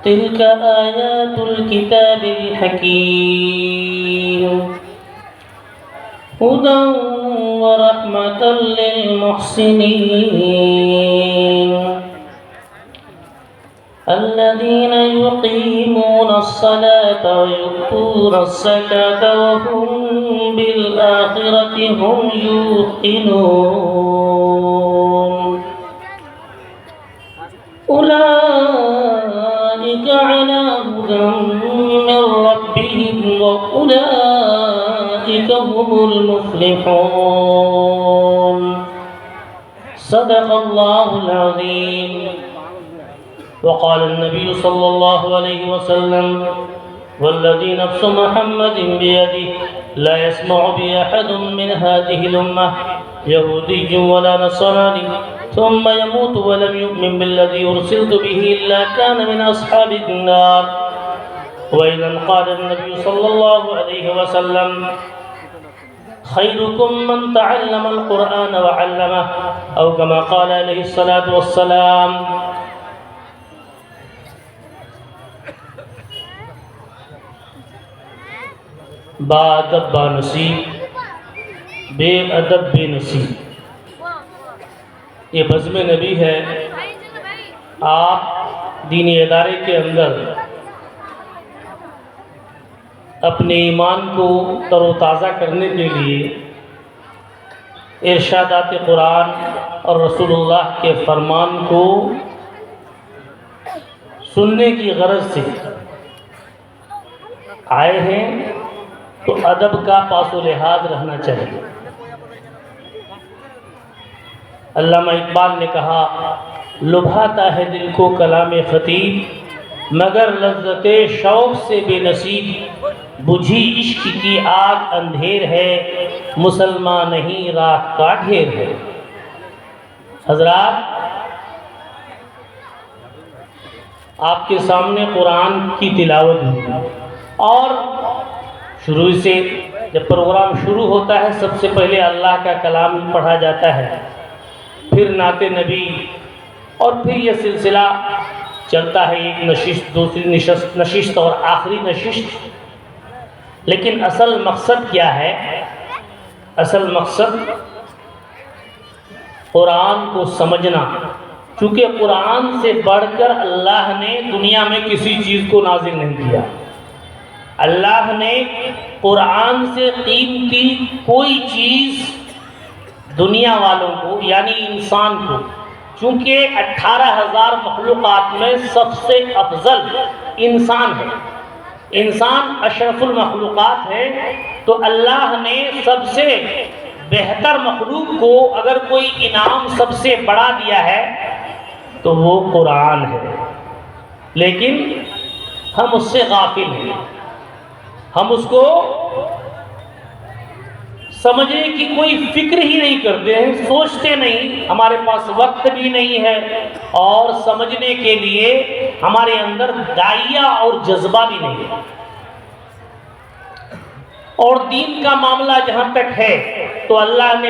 تلك آيات الكتاب الحكيم هدى ورحمة للمحسنين الذين يقيمون الصلاة ويؤتون الزكاة وهم بالآخرة هم يوقنون أولئك على هدى من ربهم وأولئك هم المفلحون صدق الله العظيم. وقال النبي صلى الله عليه وسلم والذي نفس محمد بيده لا يسمع بي أحد من هذه الأمة يهودي ولا نصراني ثم يموت ولم يؤمن بالذي أرسلت به إلا كان من أصحاب النار. وإذا قال النبي صلى الله عليه وسلم خيركم من تعلم القرآن وعلمه أو كما قال عليه الصلاة والسلام. باادب بانصیب، بے ادب بے نصیب، یہ بزم نبی ہے. آپ دینی ادارے کے اندر اپنے ایمان کو تر و تازہ کرنے کے لیے ارشادات قرآن اور رسول اللہ کے فرمان کو سننے کی غرض سے آئے ہیں تو ادب کا پاس و لحاظ رہنا چاہیے. علامہ اقبال نے کہا لبھاتا ہے دل کو کلام خطیب مگر لذت شوق سے بے نصیب بجھی عشق کی آگ اندھیر ہے مسلمان نہیں راہ کا ڈھیر ہے. حضرات، آپ کے سامنے قرآن کی تلاوت ہوئی اور شروع سے جب پروگرام شروع ہوتا ہے سب سے پہلے اللہ کا کلام پڑھا جاتا ہے، پھر نعت نبی اور پھر یہ سلسلہ چلتا ہے، ایک نشست، دوسری نشست اور آخری نشست. لیکن اصل مقصد کیا ہے؟ اصل مقصد قرآن کو سمجھنا، چونکہ قرآن سے بڑھ کر اللہ نے دنیا میں کسی چیز کو نازل نہیں کیا. اللہ نے قرآن سے قیمتی کوئی چیز دنیا والوں کو یعنی انسان کو، چونکہ 18,000 مخلوقات میں سب سے افضل انسان ہے، انسان اشرف المخلوقات ہے، تو اللہ نے سب سے بہتر مخلوق کو اگر کوئی انعام سب سے بڑا دیا ہے تو وہ قرآن ہے. لیکن ہم اس سے غافل ہیں، ہم اس کو سمجھنے کی کوئی فکر ہی نہیں کرتے ہیں، سوچتے نہیں، ہمارے پاس وقت بھی نہیں ہے اور سمجھنے کے لیے ہمارے اندر داعیہ اور جذبہ بھی نہیں ہے. اور دین کا معاملہ جہاں تک ہے تو اللہ نے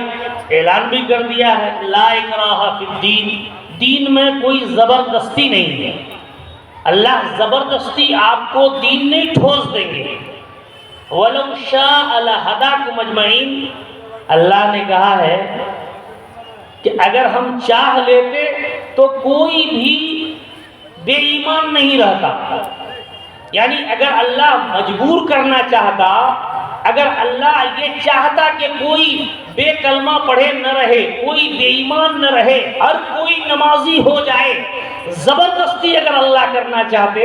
اعلان بھی کر دیا ہے لا اکراہ فی الدین، دین میں کوئی زبردستی نہیں ہے. اللہ زبردستی آپ کو دین نہیں ٹھوس دیں گے. وَلَوْ شَاءَ لَهَدَاكُمْ أَجْمَعِينَ، اللہ نے کہا ہے کہ اگر ہم چاہ لیتے تو کوئی بھی بے ایمان نہیں رہتا. یعنی اگر اللہ مجبور کرنا چاہتا، اگر اللہ یہ چاہتا کہ کوئی بے کلمہ پڑھے نہ رہے، کوئی بے ایمان نہ رہے، ہر کوئی نمازی ہو جائے، زبردستی اگر اللہ کرنا چاہتے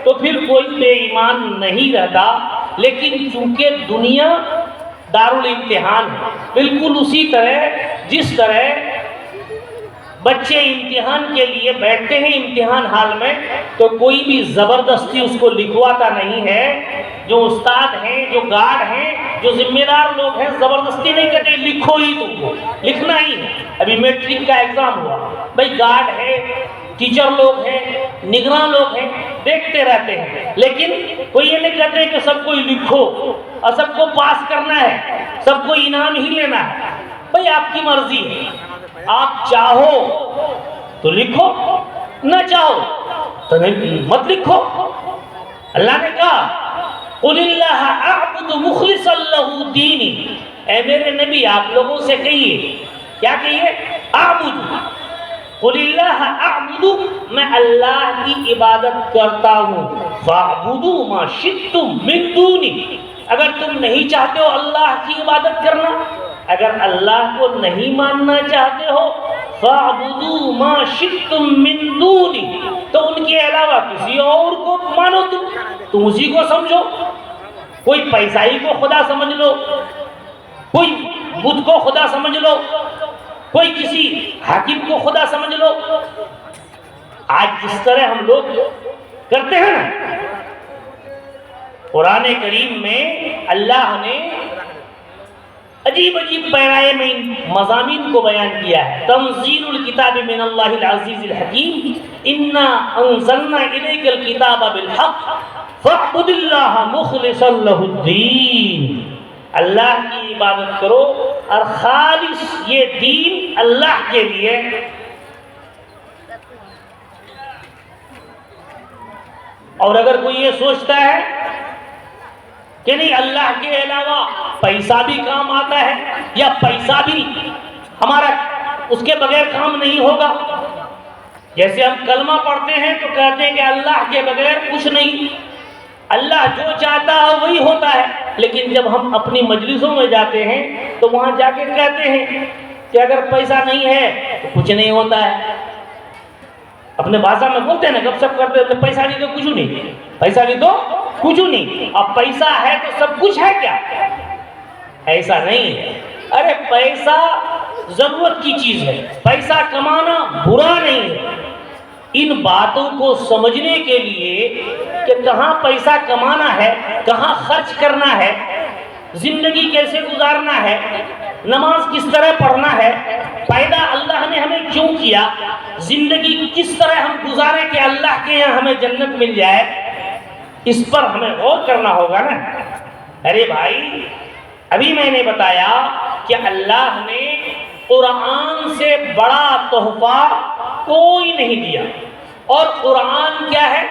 تو پھر کوئی بے ایمان نہیں رہتا. لیکن چونکہ دنیا دارالامتحان ہے، بالکل اسی طرح جس طرح بچے امتحان کے لیے بیٹھتے ہیں امتحان حال میں تو کوئی بھی زبردستی اس کو لکھواتا نہیں ہے. جو استاد ہیں، جو گارڈ ہیں، جو ذمہ دار لوگ ہیں، زبردستی نہیں کہتے لکھو ہی، تم کو لکھنا ہی ہے. ابھی میٹرک کا ایگزام ہوا، بھائی گارڈ ہے، ٹیچر لوگ ہیں، نگراں لوگ ہیں، دیکھتے رہتے ہیں، لیکن کوئی یہ نہیں کہتے کہ سب کو لکھو اور سب کو پاس کرنا ہے، سب کو انعام ہی لینا ہے. بھائی آپ کی مرضی ہے، آپ چاہو تو لکھو، نہ چاہو تو مت لکھو. اللہ نے کہا قُلِ اللَّهَ أَعْبُدُ مُخْلِصًا لَهُ دِينِي، اے میرے نبی آپ لوگوں سے کہیے، کیا کہیے؟ اعبد، قُلِ اللَّهَ أَعْبُدُ، میں اللہ کی عبادت کرتا ہوں. فَاعْبُدُوا مَا شِئْتُم مِّن دُونِي، اگر تم نہیں چاہتے ہو اللہ کی عبادت کرنا، اگر اللہ کو نہیں ماننا چاہتے ہو، فَاعْبُدُوا مَا شِئْتُم مِّن دُونِي، تو ان کے علاوہ کسی اور کو مانو، تم اسی کو سمجھو. کوئی پیسائی کو خدا سمجھ لو، کوئی بدھ کو خدا سمجھ لو، کوئی کسی حاکم کو خدا سمجھ لو. آج جس طرح ہم لوگ کرتے ہیں نا، قرآن کریم میں اللہ نے عجیب عجیب پیرائے میں ان مضامین کو بیان کیا ہے. تنزیل الکتاب من اللہ العزیز الحکیم، انا انزلنا الیک الکتاب بالحق فاعبد اللہ مخلصا لہ الدین. اللہ کی عبادت کرو اور خالص یہ دین اللہ کے لیے. اور اگر کوئی یہ سوچتا ہے کہ نہیں اللہ کے علاوہ پیسہ بھی کام آتا ہے یا پیسہ بھی ہمارا اس کے بغیر کام نہیں ہوگا، جیسے ہم کلمہ پڑھتے ہیں تو کہتے ہیں کہ اللہ کے بغیر کچھ نہیں، اللہ جو چاہتا ہے وہی ہوتا ہے. لیکن جب ہم اپنی مجلسوں میں جاتے ہیں تو وہاں جا کے کہتے ہیں کہ اگر پیسہ نہیں ہے تو کچھ نہیں ہوتا ہے. اپنے بھاشا میں بولتے ہیں نا، گپ سپ کرتے ہیں، پیسہ نہیں تو کچھ نہیں، پیسہ نہیں تو کچھ نہیں. اب پیسہ ہے تو سب کچھ ہے کیا؟ ایسا نہیں ہے. ارے پیسہ ضرورت کی چیز ہے، پیسہ کمانا برا نہیں ہے. ان باتوں کو سمجھنے کے لیے کہ کہاں پیسہ کمانا ہے، کہاں خرچ کرنا ہے، زندگی کیسے گزارنا ہے، نماز کس طرح پڑھنا ہے، پیدا اللہ نے ہمیں کیوں کیا، زندگی کس طرح ہم گزاریں کہ اللہ کے یہاں ہمیں جنت مل جائے، اس پر ہمیں غور کرنا ہوگا نا. ارے بھائی، ابھی میں نے بتایا کہ اللہ نے قرآن سے بڑا تحفہ کوئی نہیں دیا. اور قرآن کیا ہے؟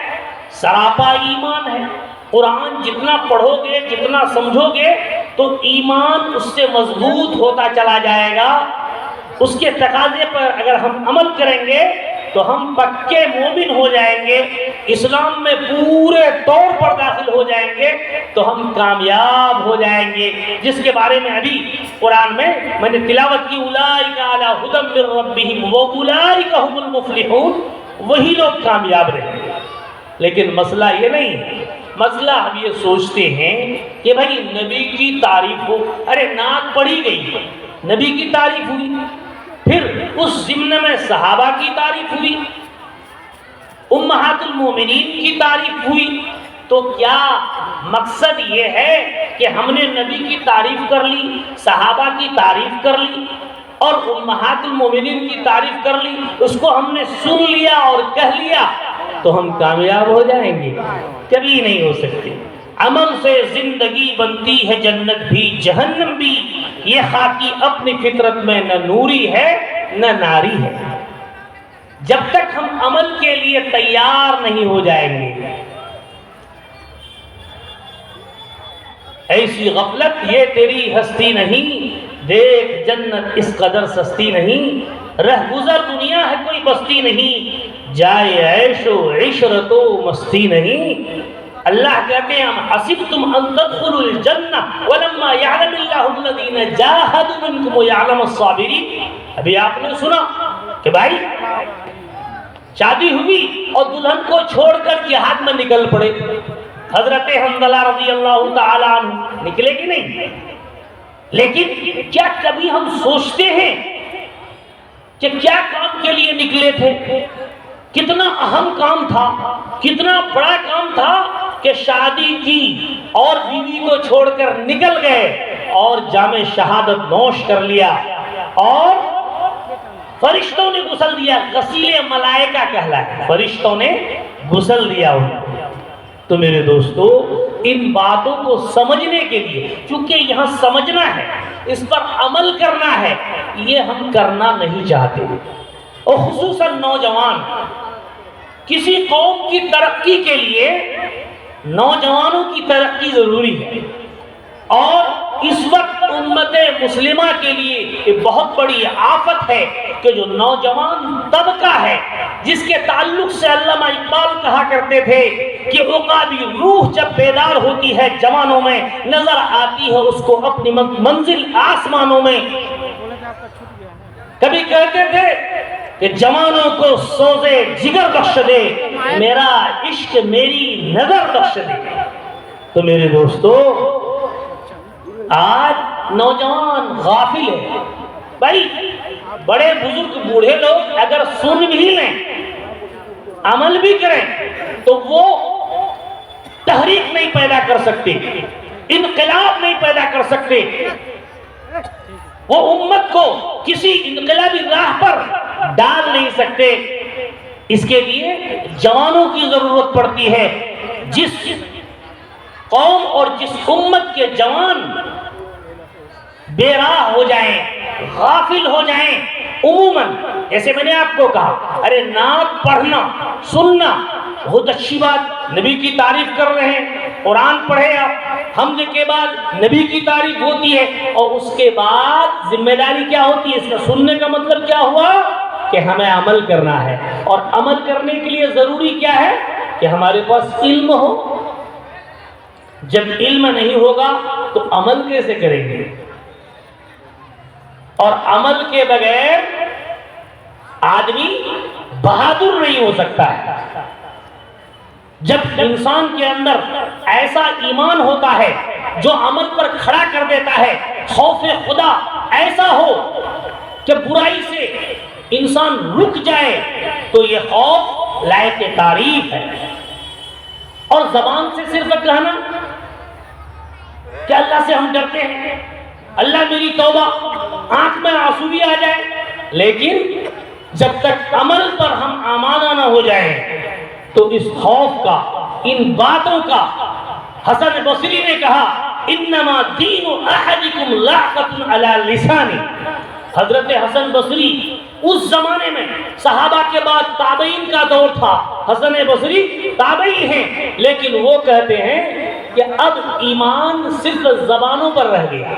سراپا ایمان ہے. قرآن جتنا پڑھو گے، جتنا سمجھو گے تو ایمان اس سے مضبوط ہوتا چلا جائے گا. اس کے تقاضے پر اگر ہم عمل کریں گے تو ہم پکے مومن ہو جائیں گے، اسلام میں پورے طور پر داخل ہو جائیں گے تو ہم کامیاب ہو جائیں گے، جس کے بارے میں ابھی قرآن میں نے تلاوت کی، اولئک علی ھدی من ربہم واولئک ھم المفلحون، وہی لوگ کامیاب رہیں گے. لیکن مسئلہ یہ نہیں ہے. مسئلہ ہم یہ سوچتے ہیں کہ بھائی نبی کی تعریف ہو، ارے نعت پڑھی گئی، نبی کی تعریف ہوئی، پھر اس ضمن میں صحابہ کی تعریف ہوئی، امہات المومنین کی تعریف ہوئی. تو کیا مقصد یہ ہے کہ ہم نے نبی کی تعریف کر لی، صحابہ کی تعریف کر لی اور امہات المومنین کی تعریف کر لی، اس کو ہم نے سن لیا اور کہہ لیا تو ہم کامیاب ہو جائیں گے؟ کبھی نہیں ہو سکتے. عمل سے زندگی بنتی ہے جنت بھی جہنم بھی، یہ خاکی اپنی فطرت میں نہ نوری ہے نہ ناری ہے. جب تک ہم عمل کے لیے تیار نہیں ہو جائیں گے. ایسی غفلت یہ تیری ہستی نہیں، دیکھ جنت اس قدر سستی نہیں، رہ گزر دنیا ہے کوئی بستی نہیں، جائے عیش و عشرت و مستی نہیں. اللہ کہتے ہیں ام حسبتم ان تدخلوا الجنہ ولما یعلم اللہ الذین جاہدوا منکم ویعلم الصابرین. ابھی آپ نے سنا کہ بھائی شادی ہوئی اور دلہن کو چھوڑ کر جہاد میں نکل پڑے. حضرت حنظلہ رضی اللہ تعالی عنہ نکلے کہ نہیں؟ لیکن کیا کبھی ہم سوچتے ہیں کہ کیا کام کے لیے نکلے تھے؟ کتنا اہم کام تھا، کتنا بڑا کام تھا کہ شادی کی اور بیوی کو چھوڑ کر نکل گئے اور جام شہادت نوش کر لیا اور فرشتوں نے غسل دیا. غسیل ملائکہ کہلاتا ہے، فرشتوں نے غسل دیا انہیں. تو میرے دوستو، ان باتوں کو سمجھنے کے لیے، چونکہ یہاں سمجھنا ہے، اس پر عمل کرنا ہے، یہ ہم کرنا نہیں چاہتے. اور خصوصاً نوجوان کسی قوم کی ترقی کے لیے نوجوانوں کی ترقی ضروری ہے، اور اس وقت امت مسلمہ کے لیے ایک بہت بڑی آفت ہے کہ جو نوجوان طبقہ ہے، جس کے تعلق سے علامہ اقبال کہا کرتے تھے کہ عقابی روح جب بیدار ہوتی ہے جوانوں میں، نظر آتی ہے اس کو اپنی منزل آسمانوں میں۔ کبھی کہتے تھے کہ جوانوں کو سوزے جگر بخش دے، میرا عشق میری نظر بخش دے۔ تو میرے دوستو، آج نوجوان غافل ہے۔ بھائی بڑے بزرگ بوڑھے لوگ اگر سن بھی لیں، عمل بھی کریں، تو وہ تحریک نہیں پیدا کر سکتے، انقلاب نہیں پیدا کر سکتے، وہ امت کو کسی انقلابی راہ پر ڈال نہیں سکتے۔ اس کے لیے جوانوں کی ضرورت پڑتی ہے۔ جس قوم اور جس امت کے جوان بے راہ ہو جائیں، غافل ہو جائیں، عموماً جیسے میں نے آپ کو کہا، ارے نعت پڑھنا سننا بہت اچھی بات، نبی کی تعریف کر رہے ہیں، قرآن پڑھے آپ، حمد کے بعد نبی کی تعریف ہوتی ہے، اور اس کے بعد ذمہ داری کیا ہوتی ہے؟ اس کا سننے کا مطلب کیا ہوا کہ ہمیں عمل کرنا ہے، اور عمل کرنے کے لیے ضروری کیا ہے کہ ہمارے پاس علم ہو۔ جب علم نہیں ہوگا تو عمل کیسے کریں گے؟ اور عمل کے بغیر آدمی بہادر نہیں ہو سکتا ہے۔ جب انسان کے اندر ایسا ایمان ہوتا ہے جو عمل پر کھڑا کر دیتا ہے، خوف خدا ایسا ہو کہ برائی سے انسان رک جائے، تو یہ خوف لائق تعریف ہے۔ اور زبان سے صرف کہنا کہ اللہ سے ہم ڈرتے ہیں، اللہ میری توبہ، آنکھ میں آنسو بھی آ جائے، لیکن جب تک عمل پر ہم آمادہ نہ ہو جائیں تو اس خوف کا، ان باتوں کا، حسن بصری نے کہا انما دین احدکم لعقۃ علی لسان۔ حضرت حسن بصری اس زمانے میں صحابہ کے بعد تابعین کا دور تھا، حسن بصری تابعی ہیں، لیکن وہ کہتے ہیں کہ اب ایمان صرف زبانوں پر رہ گیا،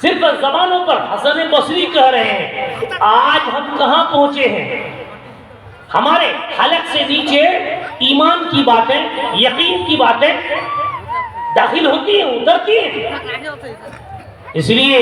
صرف زبانوں پر۔ حسن بصری کہہ رہے ہیں آج ہم کہاں پہنچے ہیں؟ ہمارے حلق سے نیچے ایمان کی باتیں، یقین کی باتیں داخل ہوتی ہیں، اترتی ہیں۔ اس لیے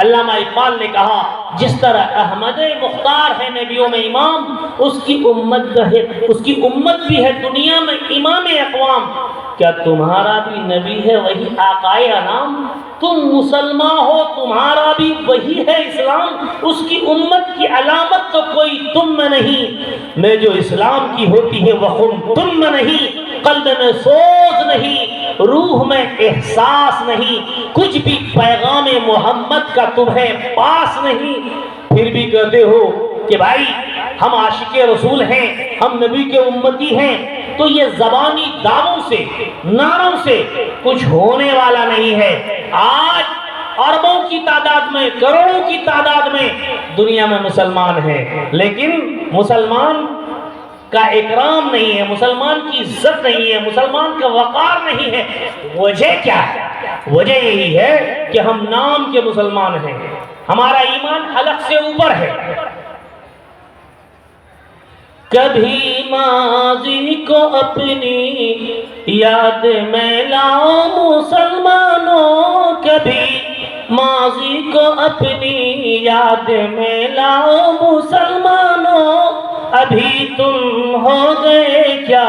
علامہ اقبال نے کہا جس طرح احمد مختار ہے نبیوں میں امام، اس کی امت بھی ہے دنیا میں امام اقوام۔ کیا تمہارا بھی نبی ہے وہی آقائے انام؟ تم مسلمان ہو، تمہارا بھی وہی ہے اسلام، اس کی امت کی علامت تو کوئی تم میں نہیں، میں جو اسلام کی ہوتی ہے وہ خون تم میں نہیں، قلب میں سوز نہیں، روح میں احساس نہیں، کچھ بھی پیغام محمد کا تمہیں پاس نہیں۔ پھر بھی کہتے ہو کہ بھائی ہم عاشق رسول ہیں، ہم نبی کے امتی ہیں، تو یہ زبانی دعووں سے، نعروں سے کچھ ہونے والا نہیں ہے۔ آج اربوں کی تعداد میں، کروڑوں کی تعداد میں دنیا میں مسلمان ہیں، لیکن مسلمان کا اکرام نہیں ہے، مسلمان کی عزت نہیں ہے، مسلمان کا وقار نہیں ہے۔ وجہ کیا ہے؟ وجہ یہی ہے کہ ہم نام کے مسلمان ہیں، ہمارا ایمان حلق سے اوپر ہے۔ کبھی ماضی کو اپنی یاد میں لاؤ مسلمانوں، کبھی ماضی کو اپنی یاد میں لاؤ مسلمانوں، ابھی تم ہو گئے کیا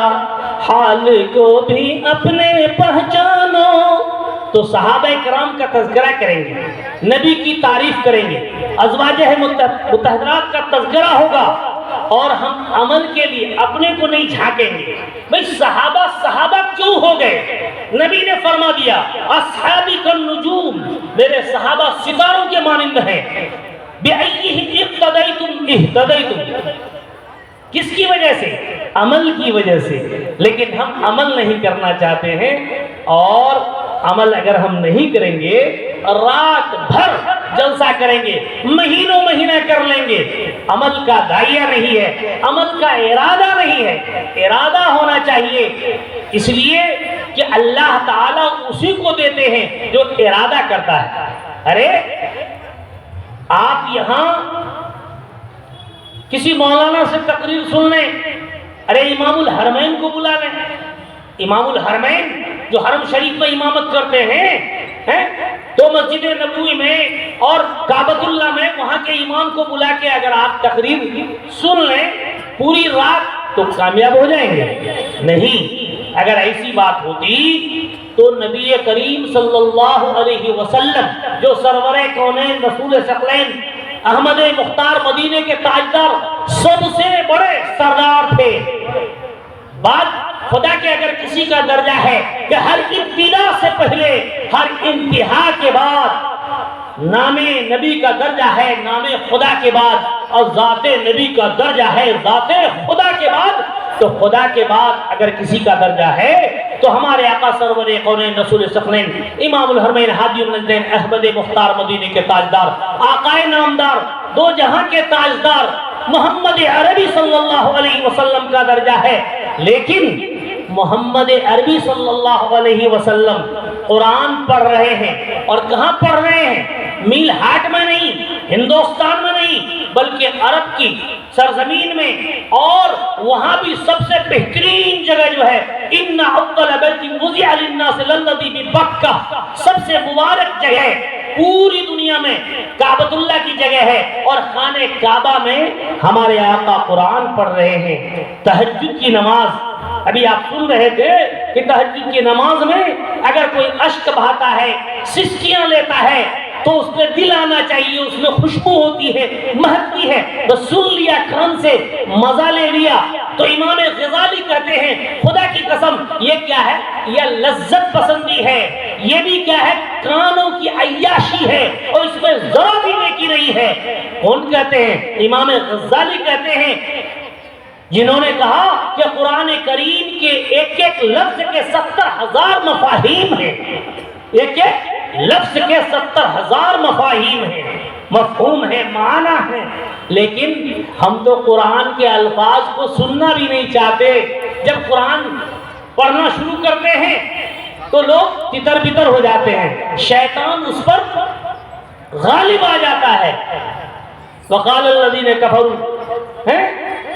حال کو بھی اپنے پہچانو۔ تو صحابہ کرام کا تذکرہ کریں گے، نبی کی تعریف کریں گے، ازواج مطہرات کا تذکرہ ہوگا، اور ہم عمل کے لیے اپنے کو نہیں جھانکیں گے۔ بھئی صحابہ کیوں ہو گئے؟ نبی نے فرما دیا اصحابی کالنجوم، میرے صحابہ ستاروں کے مانند ہیں۔ بِأَيِّهِمْ اقْتَدَيْتُمْ اهْتَدَيْتُمْ، کس کی وجہ سے؟ عمل کی وجہ سے۔ لیکن ہم عمل نہیں کرنا چاہتے ہیں، اور عمل اگر ہم نہیں کریں گے، رات بھر جلسہ کریں گے، مہینوں مہینہ کر لیں گے، عمل کا دائرہ نہیں ہے، عمل کا ارادہ نہیں ہے۔ ارادہ ہونا چاہیے، اس لیے کہ اللہ تعالیٰ اسی کو دیتے ہیں جو ارادہ کرتا ہے۔ ارے آپ یہاں کسی مولانا سے تقریر سن لیں، ارے امام الحرمین کو بلا لیں، امام الحرمین جو حرم شریف میں امامت کرتے ہیں تو مسجد نبوی میں اور کعبۃ اللہ میں وہاں کے امام کو بلا کے اگر آپ تقریر سن لیں پوری رات تو کامیاب ہو جائیں گے؟ نہیں۔ اگر ایسی بات ہوتی تو نبی کریم صلی اللہ علیہ وسلم جو سرور کونین رسول ثقلین احمد مختار مدینے کے تاجدار سب سے بڑے سردار تھے۔ بات خدا کے اگر کسی کا درجہ ہے کہ ہر ابتدا سے پہلے ہر انتہا کے بعد نام نبی کا درجہ ہے نام خدا کے بعد، اور ذات نبی کا درجہ ہے ذات خدا کے بعد، تو خدا کے بعد اگر کسی کا درجہ ہے تو ہمارے آقا سرور کونین رسول ثقلین امام الحرمین ہادی النجدین احمد مختار مدینے کے تاجدار، آقائے نامدار، دو جہاں کے تاجدار محمد عربی صلی اللہ علیہ وسلم کا درجہ ہے۔ لیکن محمد عربی صلی اللہ علیہ وسلم قرآن پڑھ رہے ہیں، اور کہاں پڑھ رہے ہیں؟ میل ہاٹ میں نہیں، ہندوستان میں نہیں، بلکہ عرب کی سرزمین میں، اور وہاں بھی سب سے بہترین جگہ جو ہے ان اول بیت وضع للناس للذی ببکہ، سب سے مبارک جگہ پوری دنیا میں کعبۃ اللہ کی جگہ ہے، اور خانہ کعبہ میں ہمارے آقا قرآن پڑھ رہے ہیں۔ تہجد کی نماز ابھی آپ سن رہے تھے کہ تہجد کی نماز میں اگر کوئی اشک بہاتا ہے، سسکیاں لیتا ہے، تو اس میں دل آنا چاہیے، اس میں خوشبو ہوتی ہے، مہکتی ہے، بس سن لیا کان سے، مزہ لے لیا۔ تو امام غزالی کہتے ہیں خدا کی قسم یہ کیا ہے؟ یہ لذت پسندی ہے، یہ بھی کیا ہے؟ کانوں کی عیاشی ہے، اور اس میں ذرا بھی نیکی نہیں ہے۔ کون کہتے ہیں؟ امام غزالی کہتے ہیں، جنہوں نے کہا کہ قرآن کریم کے ایک ایک لفظ کے 70,000 مفاہیم ہیں، ایک ایک لفظ کے 70,000 مفاہیم ہیں، مفہوم ہے، معنی ہے، لیکن ہم تو قرآن کے الفاظ کو سننا بھی نہیں چاہتے۔ جب قرآن پڑھنا شروع کرتے ہیں تو لوگ تتر بتر ہو جاتے ہیں، شیطان اس پر غالب آ جاتا ہے۔ وقال الذین کفروا،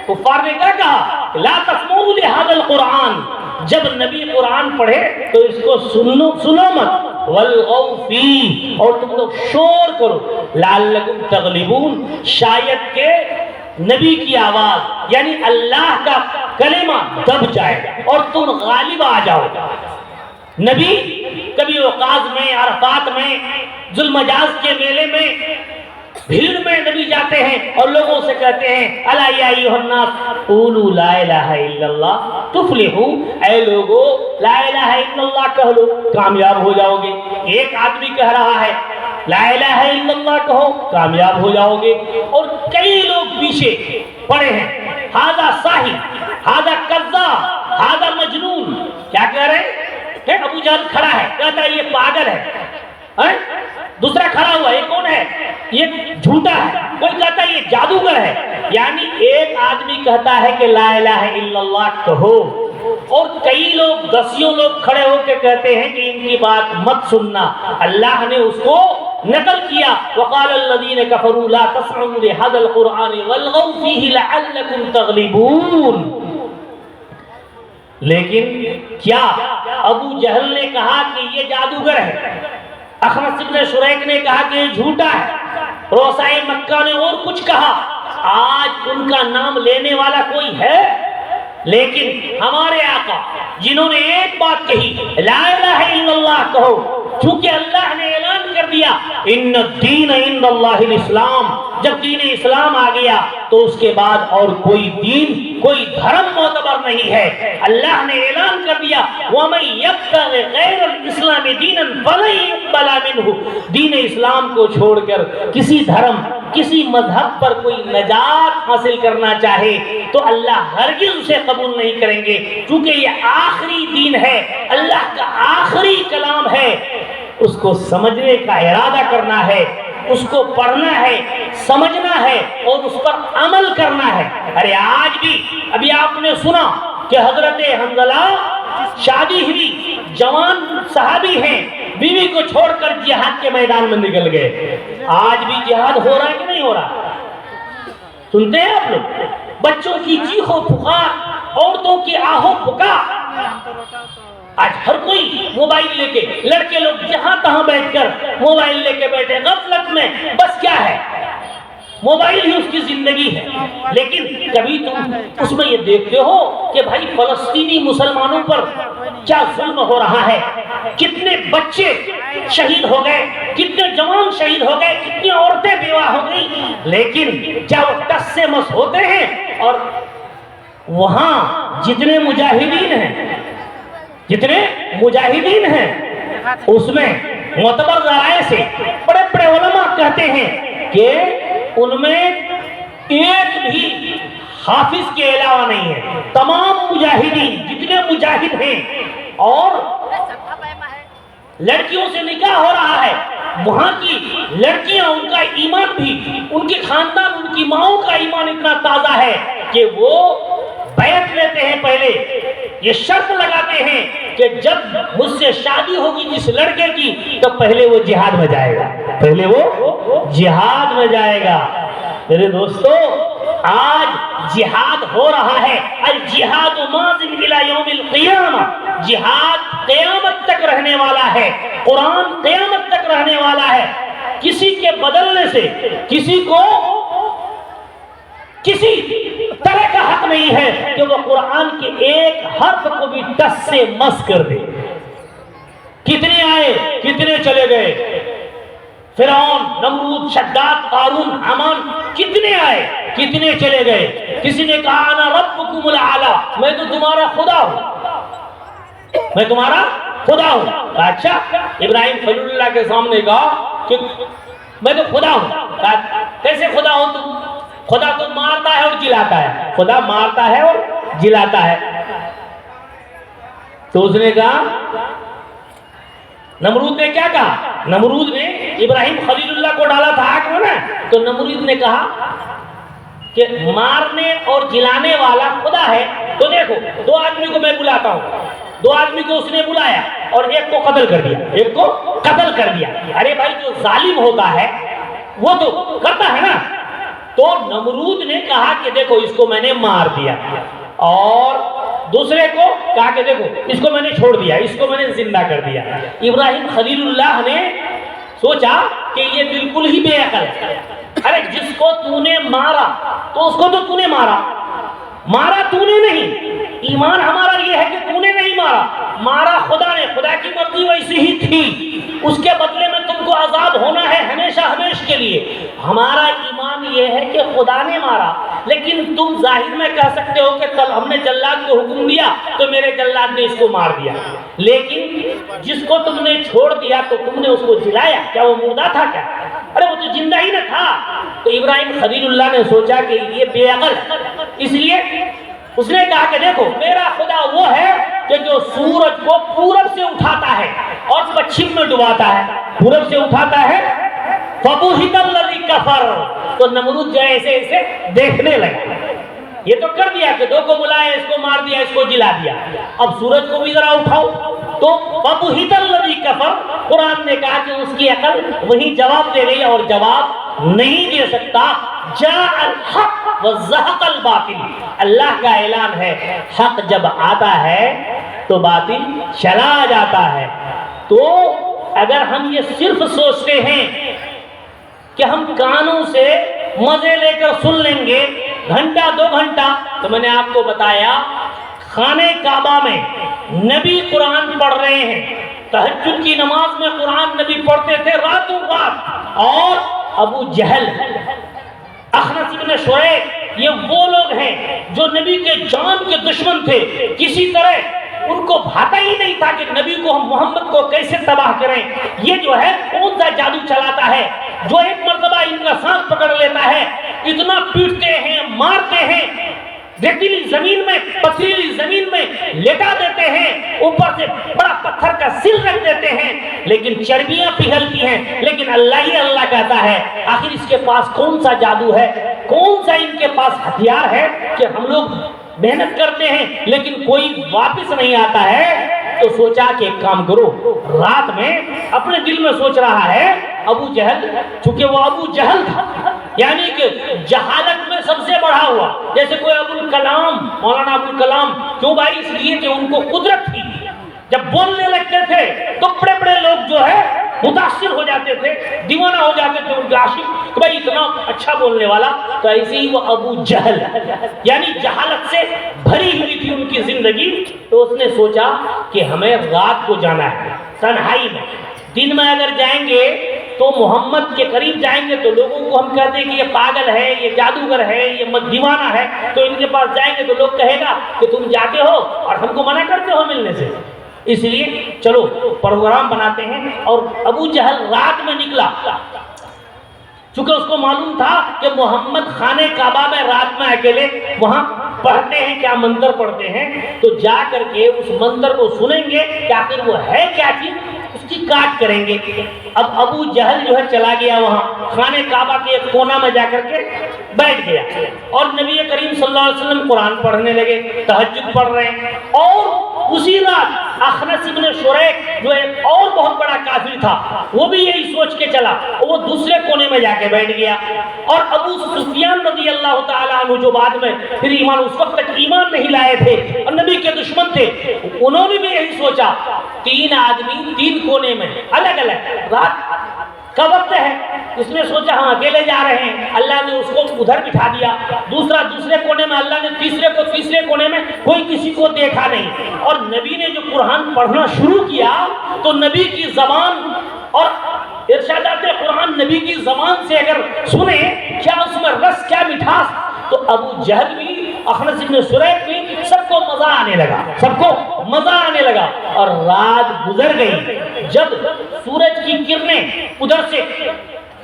کفار نے کیا کہا؟ لا تسمعوا لهذا القرآن، جب نبی قرآن پڑھے تو اس کو سنو مت، والغوا فیہ، اور تم لوگ شور کرو، لعلکم تغلبون، شاید کہ نبی کی آواز یعنی اللہ کا کلمہ دب جائے اور تم غالب آ جاؤ۔ نبی کبھی اوقاز میں، عرفات میں، ذوالمجاز کے میلے میں بھیڑ میں نبی جاتے ہیں اور لوگوں سے کہتے ہیں الا یا ایھا الناس قولوا لا الہ الا اللہ تفلحوا، اے لوگو لا الہ الا اللہ کہہ لو کامیاب ہو جاؤ گے۔ ایک آدمی کہہ رہا ہے لا الہ الا اللہ کہو کامیاب ہو جاؤ گے، اور کئی لوگ پیچھے پڑے ہیں، ھذا ساحر، ھذا کذاب، ھذا مجنون، کیا کہہ رہے ہیں؟ ابو جہل کھڑا ہے کہتا ہے یہ پاگل ہے، دوسرا کھڑا ہوا یہ کون ہے؟ یہ جھوٹا ہے، کوئی کہتا ہے یہ جادوگر ہے۔ یعنی ایک آدمی کہتا ہے کہ لا الہ الا اللہ کہو، اور کئی لوگ، دسیوں لوگ کھڑے ہو کے کہتے ہیں کہ ان کی بات مت سننا۔ اللہ نے اس کو نقل کیا، وقال الذین کفروا لا تسمعوا لهذا القرآن والغوا فیہ لعلکم تغلبون۔ لیکن کیا ابو جہل نے کہا کہ یہ جادوگر ہے، اخنس ابن شریک نے کہا کہ یہ جھوٹا ہے، روسائے مکہ نے اور کچھ کہا، آج ان کا نام لینے والا کوئی ہے؟ لیکن ہمارے آقا جنہوں نے ایک بات کہی لا الہ الا اللہ کہو، چونکہ اللہ نے اعلان کر دیا ان الدین عند اللہ الاسلام، جب دین اسلام آ گیا تو اس کے بعد اور کوئی دین، کوئی دھرم معتبر نہیں ہے۔ اللہ نے اعلان کر دیا وَمَن يَبْتَغِ غَيْرَ الْإِسْلَامِ دِينًا فَلَن يُقْبَلَ مِنْهُ، دین اسلام کو چھوڑ کر کسی دھرم، کسی مذہب پر کوئی نجات حاصل کرنا چاہے تو اللہ ہرگز اسے قبول نہیں کریں گے، کیونکہ یہ آخری دین ہے، اللہ کا آخری کلام ہے، اس کو سمجھنے کا ارادہ کرنا ہے۔ اس کو پڑھنا ہے، سمجھنا ہے اور اس پر عمل کرنا ہے۔ ارے آج بھی ابھی آپ نے سنا کہ حضرت حنظلہ شادی ہوئی، جوان صحابی ہیں، بیوی کو چھوڑ کر جہاد کے میدان میں نکل گئے۔ آج بھی جہاد ہو رہا ہے کہ نہیں ہو رہا؟ سنتے ہیں آپ لوگ؟ بچوں کی چیخ و پکار، عورتوں کی آہو پکار۔ آج ہر کوئی موبائل لے کے، لڑکے لوگ جہاں تہاں بیٹھ کر موبائل لے کے بیٹھے، غفلت میں بس کیا ہے، موبائل ہی اس کی زندگی ہے۔ لیکن کبھی تم اس میں یہ دیکھتے ہو کہ بھائی فلسطینی مسلمانوں پر کیا ظلم ہو رہا ہے، کتنے بچے شہید ہو گئے، کتنے جوان شہید ہو گئے، کتنی عورتیں بیوہ ہو گئی، لیکن جب وہ ٹس سے مس ہوتے ہیں اور وہاں جتنے مجاہدین ہیں اس میں معتبر ذرائع سے بڑے بڑے علماء کہتے ہیں کہ ان میں ایک بھی حافظ کے علاوہ نہیں ہے۔ تمام مجاہدین جتنے مجاہد ہیں، اور لڑکیوں سے نکاح ہو رہا ہے، وہاں کی لڑکیاں، ان کا ایمان بھی، ان کے خاندان، ان کی ماؤں کا ایمان اتنا تازہ ہے کہ وہ بیعت لیتے ہیں، پہلے یہ شرط لگاتے ہیں کہ جب مجھ سے شادی ہوگی جس لڑکے کی تو پہلے وہ جہاد میں جائے گا، پہلے وہ جہاد میں جائے گا۔ میرے دوستو، آج جہاد ہو رہا ہے، الجہاد ماضٍ الی یوم القیامہ، جہاد قیامت تک رہنے والا ہے، قرآن قیامت تک رہنے والا ہے۔ کسی کے بدلنے سے کسی کو کسی طرح کا حق نہیں ہے کہ وہ قرآن کے ایک حرف کو بھی ٹس سے مس کر دے۔ کتنے آئے، کتنے چلے گئے، فرعون، نمرود، شداد، قارون، حامان، کتنے آئے، کتنے چلے گئے۔ کسی نے کہا انا ربکم الاعلی، میں تو تمہارا خدا ہوں، میں تمہارا خدا ہوں۔ اچھا، ابراہیم خلیل اللہ کے سامنے کہا کہ میں تو خدا ہوں۔ کیسے خدا ہوں تم؟ خدا تو مارتا ہے اور جلاتا ہے، خدا مارتا ہے اور جلاتا ہے۔ تو اس نے کہا، نمرود نے کیا کہا؟ نمرود نے ابراہیم خلیل اللہ کو ڈالا تھا آگ میں نا، تو نمرود نے کہا کہ مارنے اور جلانے والا خدا ہے۔ تو دیکھو، دو آدمی کو میں بلاتا ہوں، دو آدمی کو اس نے بلایا اور ایک کو قتل کر دیا، ایک کو قتل کر دیا۔ ارے بھائی، جو ظالم ہوتا ہے وہ تو کرتا ہے نا۔ تو نمرود نے کہا کہ دیکھو اس کو میں نے مار دیا، اور دوسرے کو کہا کہ دیکھو اس کو میں نے چھوڑ دیا، اس کو میں نے زندہ کر دیا۔ ابراہیم خلیل اللہ نے سوچا کہ یہ بالکل ہی بے عقل ہے۔ ارے جس کو تو نے مارا تو اس کو تو تو نے مارا تو نے نہیں۔ ایمان ہمارا یہ ہے کہ تو نے نہیں مارا، مارا خدا نے، خدا کی مرضی ویسی ہی تھی، اس کے بدلے میں تم کو عذاب ہونا ہے ہمیشہ ہمیشہ کے لیے۔ ہمارا ایمان یہ ہے کہ خدا نے مارا، لیکن تم ظاہر میں کہہ سکتے ہو کہ کل ہم نے جلاد کو حکم دیا تو میرے جلاد نے اس کو مار دیا، لیکن جس کو تم نے چھوڑ دیا تو تم نے اس کو جلایا، کیا وہ مردہ تھا کیا؟ ارے وہ تو زندہ ہی نہ تھا۔ تو ابراہیم خلیل اللہ نے سوچا کہ یہ بے عقل، اس لیے اس نے کہا کہ دیکھو میرا خدا وہ ہے کہ جو سورج کو پورب سے اٹھاتا ہے اور پچھم میں ڈباتا ہے، پورب سے اٹھاتا ہے۔ فَبُهِتَ الَّذِي كَفَرَ، تو نمرود جو ہے ایسے ایسے دیکھنے لگا، یہ تو کر دیا کہ دو کو بلایا، اس کو مار دیا، اس کو جلا دیا، اب سورج کو بھی ذرا اٹھاؤ۔ تو فَبُهِتَ الَّذِي كَفَرَ، قرآن نے کہا کہ اس کی عقل وہی جواب دے گئی، اور جواب نہیں دے سکتا۔ جاء الحق وزهق الباطل، اللہ کا اعلان ہے حق جب آتا ہے تو باطل چلا جاتا ہے۔ تو اگر ہم یہ صرف سوچتے ہیں کہ ہم کانوں سے مزے لے کر سن لیں گے گھنٹہ دو گھنٹہ، تو میں نے آپ کو بتایا خانہ کعبہ میں نبی قرآن پڑھ رہے ہیں، تہجد کی نماز میں قرآن نبی پڑھتے تھے راتوں رات، اور ابو جہل، اخنس بن شریح، یہ وہ لوگ ہیں جو نبی کے جان کے دشمن تھے، کسی طرح ان کو بھاتا ہی نہیں تھا کہ نبی کو، ہم محمد کو کیسے تباہ کریں۔ یہ جو ہے کون سا جادو چلاتا ہے جو ایک مرتبہ ان کا سانس پکڑ لیتا ہے، اتنا پیٹتے ہیں، مارتے ہیں، ریتیلی زمین میں، پتھریلی زمین میں لیٹا دیتے ہیں، اوپر سے بڑا پتھر کا سل رکھ دیتے ہیں لیکن چربیاں پگھلتی ہیں، لیکن اللہ ہی اللہ کہتا ہے آخر اس کے پاس کون سا جادو ہے، کون سا ان کے پاس ہتھیار ہے کہ ہم لوگ محنت کرتے ہیں لیکن کوئی واپس نہیں آتا ہے۔ تو سوچا کہ ایک کام کرو، رات میں اپنے دل میں سوچ رہا ہے ابو جہل، چونکہ وہ ابو جہل تھا، یعنی کہ جہالت میں سب سے بڑھا ہوا، جیسے کوئی ابو الکلام، مولانا ابو الکلام، کیوں بھائی؟ اس لیے کہ ان کو قدرت تھی، جب بولنے لگتے تھے تو بڑے بڑے لوگ جو ہے متاثر ہو جاتے تھے، دیوانہ ہو جاتے تھے ان کے عاشق کہ بھائی اتنا اچھا بولنے والا۔ تو ایسے ہی وہ ابو جہل، یعنی جہالت سے بھری ہوئی تھی ان کی زندگی۔ تو اس نے سوچا کہ ہمیں رات کو جانا ہے تنہائی میں، دن میں اگر جائیں گے تو محمد کے قریب جائیں گے تو لوگوں کو ہم کہتے ہیں کہ یہ پاگل ہے، یہ جادوگر ہے، یہ دیوانہ ہے، تو ان کے پاس جائیں گے تو لوگ کہے گا کہ تم جاتے ہو اور ہم کو منع کرتے ہو ملنے سے، اس لیے چلو پروگرام بناتے ہیں۔ اور ابو جہل رات میں نکلا، چونکہ اس کو معلوم تھا کہ محمد خانہ کعبہ میں رات میں اکیلے وہاں پڑھتے ہیں، کیا منتر پڑھتے ہیں، تو جا کر کے اس منتر کو سنیں گے کہ آخر وہ ہے کیا چیز، اس کی کاٹ کریں گے۔ اب ابو جہل جو ہے چلا گیا وہاں خانہ کعبہ کے ایک کونا میں جا کر کے بیٹھ گیا، اور نبی کریم صلی اللہ علیہ وسلم قرآن پڑھنے لگے، تہجد پڑھ رہے ہیں۔ اور اسی رات اخنس ابن شریک جو ایک اور بہت بڑا کافر تھا وہ بھی یہی سوچ کے چلا، وہ دوسرے کونے میں جا کے بیٹھ گیا۔ اور ابو سفیان رضی اللہ تعالیٰ عنہ جو بعد میں پھر ایمان، اس وقت تک ایمان نہیں لائے تھے اور نبی کے دشمن تھے، انہوں نے بھی یہی سوچا، تین آدمی تین کونے میں الگ الگ، رات کا وقت ہے، اس نے سوچا ہم اکیلے جا رہے ہیں، اللہ نے اس کو ادھر بٹھا دیا، دوسرا دوسرے کونے میں، اللہ نے تیسرے کو تیسرے کونے میں، کوئی کسی کو دیکھا نہیں۔ اور نبی نے جو قرآن پڑھنا شروع کیا تو نبی کی زبان اور ارشادات قرآن نبی کی زبان سے اگر سنیں کیا اس میں رس، کیا مٹھاس، تو ابو جہل بھی، اخنس بن شریک بھی، سب کو مزہ آنے لگا، سب کو مزہ آنے لگا۔ اور رات گزر گئی، جب سورج کی کرنیں ادھر سے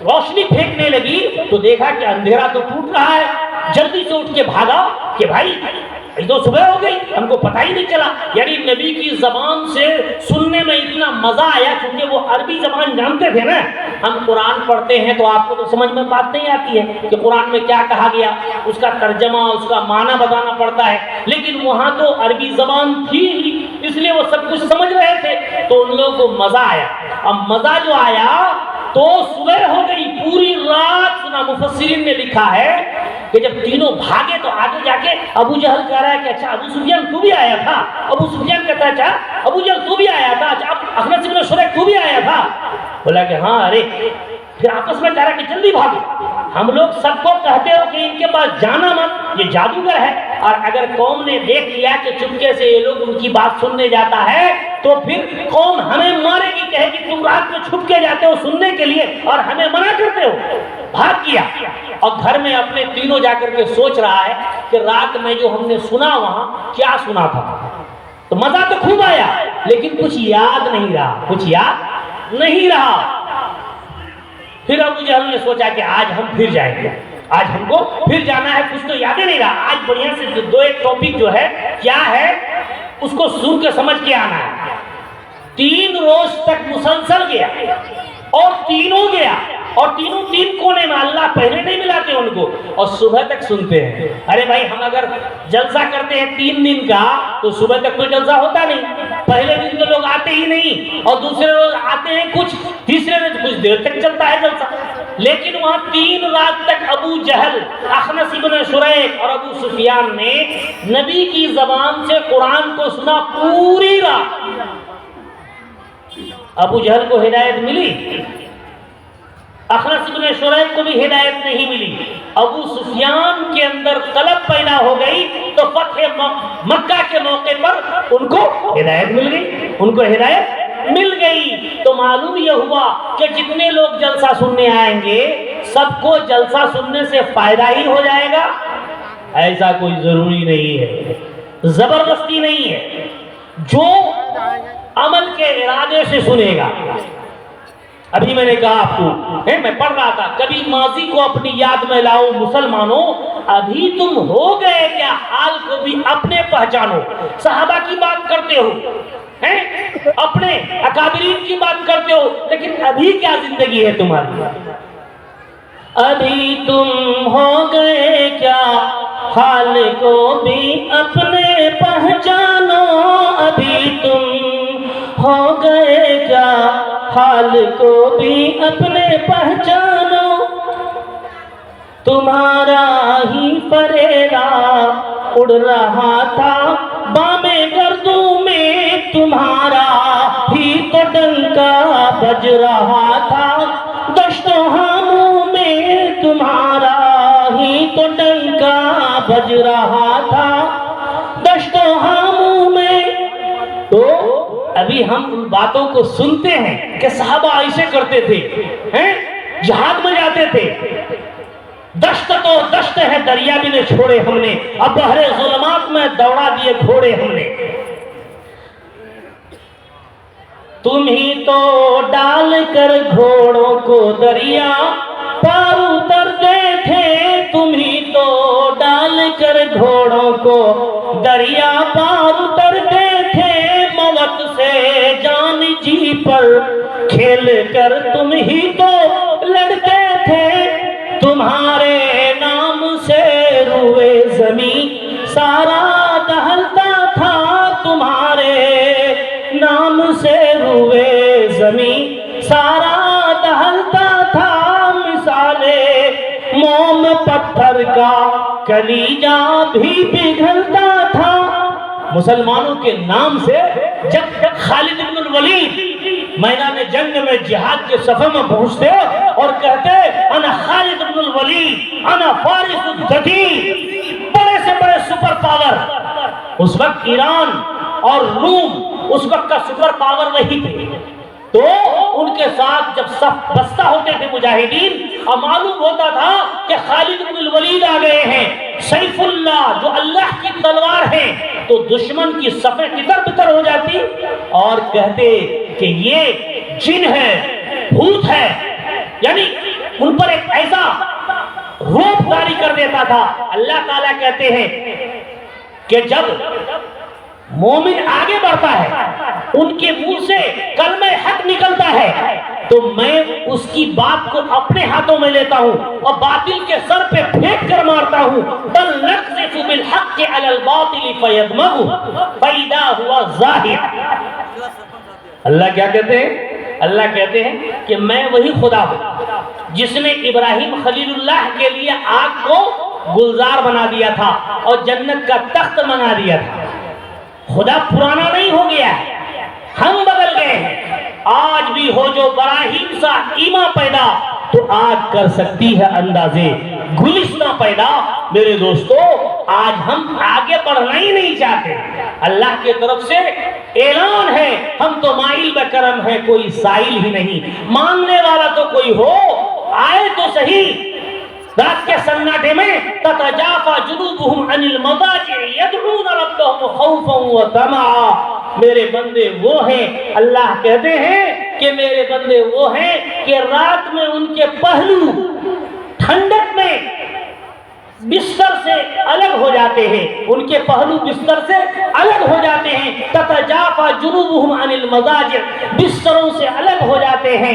روشنی پھینکنے لگی تو دیکھا کہ اندھیرا تو ٹوٹ رہا ہے، جلدی سے اٹھ کے بھاگا کہ بھائی تو صبح ہو گئی، ہم کو پتہ ہی نہیں چلا۔ یعنی نبی کی زبان سے سننے میں اتنا مزہ آیا، کیونکہ وہ عربی زبان جانتے تھے نا، ہم قرآن پڑھتے ہیں تو آپ کو تو سمجھ میں بات نہیں آتی ہے کہ قرآن میں کیا کہا گیا، اس کا ترجمہ، اس کا معنی بتانا پڑتا ہے، لیکن وہاں تو عربی زبان تھی ہی، اس لیے وہ سب کچھ سمجھ رہے تھے، تو ان لوگوں کو مزہ آیا۔ اب مزہ جو آیا تو صبح ہو گئی، پوری رات سنا، مفسرین نے لکھا ہے کہ جب تینوں بھاگے تو آگے جا کے ابو جہل کہہ رہا ہے کہ اچھا ابو سفیان تو بھی آیا تھا، ابو سفیان کہتا ہے اچھا ابو جہل تو بھی آیا تھا، اچھا اخنس بن شریک تو بھی آیا تھا، بولا کہ ہاں، ارے پھر آپس میں کہہ رہا کہ جلدی بھاگو، ہم لوگ سب کو کہتے ہو کہ ان کے پاس جانا مت، یہ جادوگر ہے، اور اگر قوم نے دیکھ لیا کہ چپکے سے یہ لوگ ان کی بات سننے جاتا ہے تو پھر قوم ہمیں مارے گی، کہے گی تم رات میں چھپ کے جاتے ہو سننے کے لیے اور ہمیں منع کرتے ہو۔ بھاگ گیا اور گھر میں اپنے تینوں جا کر کے سوچ رہا ہے کہ رات میں جو ہم نے سنا وہاں کیا سنا تھا، تو مزہ تو خوب آیا لیکن کچھ یاد نہیں رہا، کچھ یاد نہیں رہا۔ پھر ابو جہل نے سوچا کہ آج ہم پھر جائیں گے، آج ہم کو پھر جانا ہے، کچھ تو یاد ہی نہیں رہا، آج بڑھیا سے دو ایک ٹاپک جو ہے کیا ہے اس کو سن کے سمجھ کے آنا ہے۔ 3 روز تک مسلسل گیا اور تینوں گیا، اور تینوں تین کونے میں، اللہ پہلے نہیں ملاتے ان کو، اور صبح تک سنتے ہیں۔ ارے بھائی ہم اگر جلسہ کرتے ہیں 3 دن کا تو صبح تک کوئی جلسہ ہوتا نہیں، پہلے دن تو لوگ آتے ہی نہیں، اور دوسرے روز آتے ہیں کچھ، تیسرے دن کچھ دیر تک چلتا ہے جلسہ، لیکن وہاں 3 رات تک ابو جہل، اخنس بن شریک اور ابو سفیان نے نبی کی زبان سے قرآن کو سنا پوری رات۔ ابو جہل کو ہدایت ملی، اخنس بن شریک کو بھی ہدایت نہیں ملی، ابو سفیان کے اندر طلب پیدا ہو گئی تو فتح مکہ کے موقع پر ان کو ہدایت مل گئی، ان کو ہدایت مل گئی۔ تو معلوم یہ ہوا کہ جتنے لوگ جلسہ سننے آئیں گے سب کو جلسہ سننے سے فائدہ ہی ہو جائے گا، ایسا کوئی ضروری نہیں ہے، زبردستی نہیں ہے۔ جو عمل کے ارادے سے سنے گا، ابھی میں نے کہا آپ کو، میں پڑھ رہا تھا، کبھی ماضی کو اپنی یاد میں لاؤ مسلمانوں، ابھی تم ہو گئے کیا حال کو بھی اپنے پہچانو۔ صحابہ کی بات کرتے ہو، ہیں؟ اپنے اکابرین کی بات کرتے ہو، لیکن ابھی کیا زندگی ہے تمہاری؟ ابھی تم ہو گئے کیا حال کو بھی اپنے پہچانو، ابھی تم ہو گئے کیا حال کو بھی اپنے پہچانو، تمہارا ہی فریرا اڑ رہا تھا بام گردوں میں، تمہارا ہی تو ڈنکا بج رہا تھا دشت و ہاموں میں، تمہارا ہی تو ڈنکا بج رہا تھا دشت و ہاموں میں۔ تو ابھی ہم ان باتوں کو سنتے ہیں کہ صحابہ ایسے کرتے تھے، ہیں جہاد میں جاتے تھے، دشت تو دشت ہے دریا بھی نے چھوڑے ہم نے، اب بحر ظلمات میں دوڑا دیے گھوڑے ہم نے، تم ہی تو ڈال کر گھوڑوں کو دریا پار اترتے تھے، تم ہی تو ڈال کر گھوڑوں کو دریا پار اترتے تھے، موت سے جان جی پر کھیل کر تم ہی تو لڑتے تھے، تمہارے نام سے روئے زمین سارا دہلتا تھا، تمہارے نام سے روئے زمین سارا دہلتا تھا، مثالے موم پتھر کا کلیجہ بھی پگھلتا تھا۔ مسلمانوں کے نام سے جب خالد بن الولید میدان جنگ میں جہاد کے صفحے میں پہنچتے اور کہتے انا خالد بن الولید انا فارس الدتی، بڑے سے بڑے سپر پاور، اس وقت ایران اور روم اس وقت کا سپر پاور وہی تھے، تو ان کے ساتھ جب صف بستہ ہوتے تھے مجاہدین اور معلوم ہوتا تھا کہ خالد بن الولید آ گئے ہیں، سیف اللہ جو اللہ کی تلوار ہے، تو دشمن کی صفیں تتر بتر ہو جاتی اور کہتے کہ یہ جن ہے، بھوت ہے، یعنی ان پر ایک ایسا روپ جاری کر دیتا تھا۔ اللہ تعالیٰ کہتے ہیں کہ جب مومن آگے بڑھتا ہے، ان کے منہ سے کلمہ حق نکلتا ہے، تو میں اس کی بات کو اپنے ہاتھوں میں لیتا ہوں اور باطل کے سر پہ پھینک کر مارتا ہوں، بل نقذف بالحق علی الباطل فیدمغه فاذا هو زاہق۔ اللہ کیا کہتے ہیں؟ اللہ کہتے ہیں کہ میں وہی خدا ہوں جس نے ابراہیم خلیل اللہ کے لیے آگ کو گلزار بنا دیا تھا اور جنت کا تخت بنا دیا تھا۔ خدا پرانا نہیں ہو گیا ہے، ہم بدل گئے ہیں۔ آج بھی ہو جو براہیم سا ایما پیدا، تو آج کر سکتی ہے اندازے گلستہ پیدا۔ میرے دوستو، آج ہم آگے بڑھنا ہی نہیں چاہتے، اللہ کی طرف سے اعلان ہے ہم تو مائل بکرم ہے، کوئی سائل ہی نہیں، ماننے والا تو کوئی ہو آئے تو صحیح۔ رات کے سناٹے میں تتجافا جنوبہم عن المضاجع یدعون ربہم خوفا وطمعا، میرے بندے وہ ہیں، اللہ کہتے ہیں کہ میرے بندے وہ ہیں کہ رات میں ان کے پہلو ٹھنڈک میں بستر سے الگ ہو جاتے ہیں، ان کے پہلو بستر سے الگ ہو جاتے ہیں، تتجافا جنوبہم عن المضاجع، بستروں سے الگ ہو جاتے ہیں،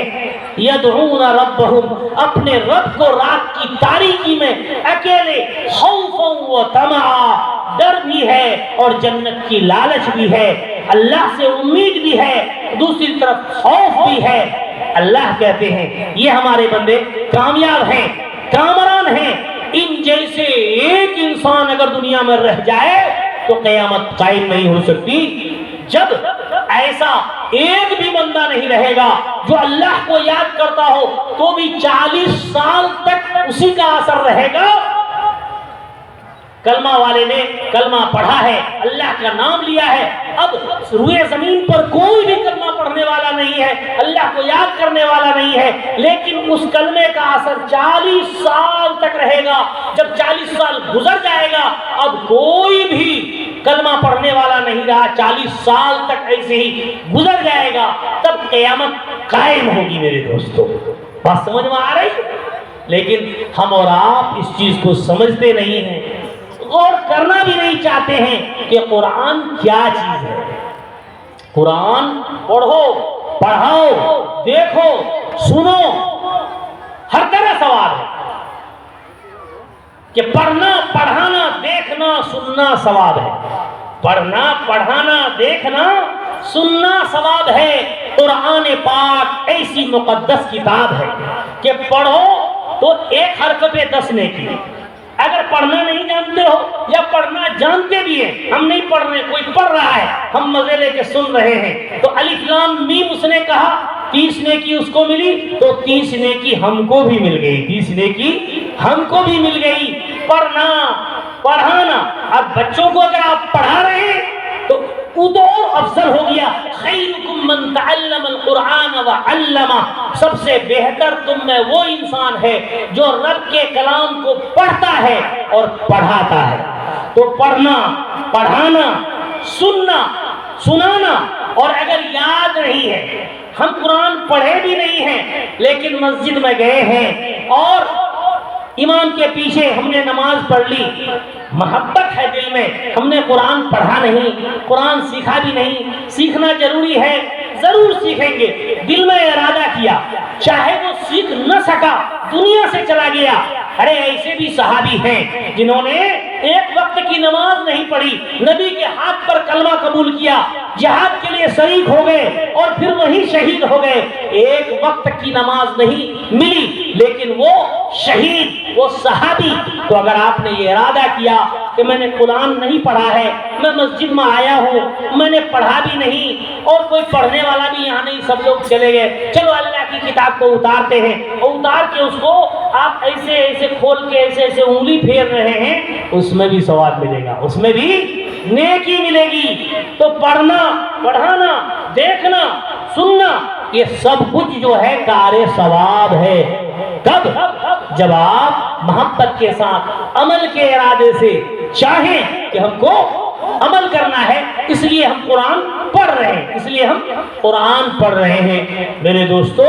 یدعون ربہم، اپنے رب کو رات کی تاریکی میں اکیلے، خوفا و طمعا، ڈر بھی ہے اور جنت کی لالچ بھی ہے، اللہ سے امید بھی ہے، دوسری طرف خوف بھی ہے۔ اللہ کہتے ہیں یہ ہمارے بندے کامیاب ہیں، کامران ہیں۔ ان جیسے ایک انسان اگر دنیا میں رہ جائے تو قیامت قائم نہیں ہو سکتی۔ جب ایسا ایک بھی بندہ نہیں رہے گا جو اللہ کو یاد کرتا ہو تو بھی 40 سال تک اسی کا اثر رہے گا۔ کلمہ والے نے کلمہ پڑھا ہے، اللہ کا نام لیا ہے، اب روئے زمین پر کوئی بھی کلمہ پڑھنے والا نہیں ہے، اللہ کو یاد کرنے والا نہیں ہے، لیکن اس کلمے کا اثر 40 سال تک رہے گا۔ جب 40 سال گزر جائے گا، اب کوئی بھی کلمہ پڑھنے والا نہیں رہا، 40 سال تک ایسے ہی گزر جائے گا، تب قیامت قائم ہوگی۔ میرے دوستو، بات سمجھ میں آ رہی؟ لیکن ہم اور آپ اس چیز کو سمجھتے نہیں ہیں اور کرنا بھی نہیں چاہتے ہیں کہ قرآن کیا چیز ہے۔ قرآن پڑھو، پڑھاؤ، دیکھو، سنو، ہر طرح ثواب ہے کہ پڑھنا، پڑھانا، دیکھنا، سننا ثواب ہے۔ پڑھنا، پڑھانا، دیکھنا، سننا ثواب ہے۔ قرآن پاک ایسی مقدس کتاب ہے کہ پڑھو تو ایک حرف پہ 10 نیکی۔ اگر پڑھنا نہیں جانتے ہو یا پڑھنا جانتے بھی ہیں، ہم نہیں پڑھ رہے، کوئی پڑھ رہا ہے، ہم مزے لے کے سن رہے ہیں، تو الف لام میم اس نے کہا 30 نیکی اس کو ملی، تو 30 نیکی ہم کو بھی مل گئی، 30 نیکی ہم کو بھی مل گئی۔ پڑھنا، پڑھانا، اب بچوں کو اگر آپ پڑھا رہے ہیں تو وہ تو اور افضل ہو گیا۔ خیرکم من تعلم القرآن وعلمہ، سب سے بہتر تم میں وہ انسان ہے جو رب کے کلام کو پڑھتا ہے اور پڑھاتا ہے۔ تو پڑھنا، پڑھانا، سننا، سنانا، اور اگر یاد نہیں ہے، ہم قرآن پڑھے بھی نہیں ہیں لیکن مسجد میں گئے ہیں اور امام کے پیچھے ہم نے نماز پڑھ لی، محبت ہے دل میں، ہم نے قرآن پڑھا نہیں، قرآن سیکھا بھی نہیں، سیکھنا ضروری ہے، ضرور سیکھیں گے، دل میں ارادہ کیا، چاہے وہ سیکھ نہ سکا، دنیا سے چلا گیا۔ ارے ایسے بھی صحابی ہیں جنہوں نے ایک وقت کی نماز نہیں پڑھی، نبی کے ہاتھ پر کلمہ قبول کیا، جہاد کے لیے شریک ہو گئے اور پھر وہیں شہید ہو گئے۔ ایک وقت کی نماز نہیں ملی لیکن وہ شہید، وہ صحابی۔ تو اگر آپ نے یہ ارادہ کیا کہ میں نے قرآن نہیں پڑھا ہے، میں مسجد میں آیا ہوں، میں نے پڑھا بھی نہیں اور کوئی پڑھنے والا بھی یہاں نہیں، سب لوگ چلے گئے، چلو اللہ کی کتاب کو اتارتے ہیں، اور اتار کے اس کو آپ ایسے ایسے کھول کے ایسے ایسے انگلی پھیر رہے ہیں، اس میں بھی ثواب ملے گا، اس میں بھی نیکی ملے گی۔ تو پڑھنا، پڑھانا، دیکھنا، سننا، یہ سب کچھ جو ہے کار ثواب ہے۔ کب؟ جب آپ محبت کے ساتھ، عمل کے ارادے سے چاہیں کہ ہم کو عمل کرنا ہے، اس لیے ہم قرآن پڑھ رہے ہیں، اس لیے ہم قرآن پڑھ رہے ہیں۔ میرے دوستو،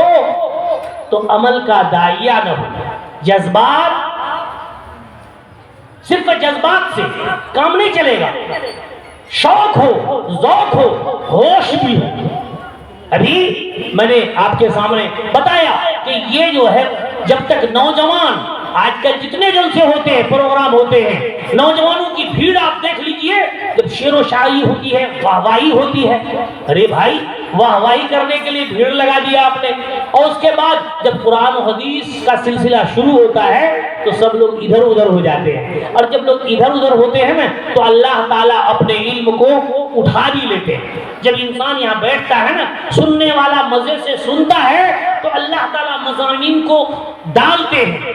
تو عمل کا داعیہ نہ ہو، جذبات، صرف جذبات سے کام نہیں چلے گا، شوق ہو، ذوق ہو، ہوش بھی ہو۔ ابھی میں نے آپ کے سامنے بتایا کہ یہ جو ہے، جب تک نوجوان، آج کل جتنے جلسے ہوتے ہیں، پروگرام ہوتے ہیں، نوجوانوں کی بھیڑ آپ دیکھ لیجئے، جب شعر و شاعری ہوتی ہے، واہواہی ہوتی ہے، ارے بھائی واہواہی کرنے کے لیے بھیڑ لگا دیا آپ نے، اور اس کے بعد جب قرآن و حدیث کا سلسلہ شروع ہوتا ہے تو سب لوگ ادھر ادھر ہو جاتے ہیں، اور جب لوگ ادھر ادھر ہوتے ہیں نا تو اللہ تعالیٰ اپنے علم کو اٹھا بھی لیتے ہیں۔ جب انسان یہاں بیٹھتا ہے نا، سننے والا مزے سے سنتا ہے تو اللہ تعالیٰ مضامین کو ڈالتے ہیں،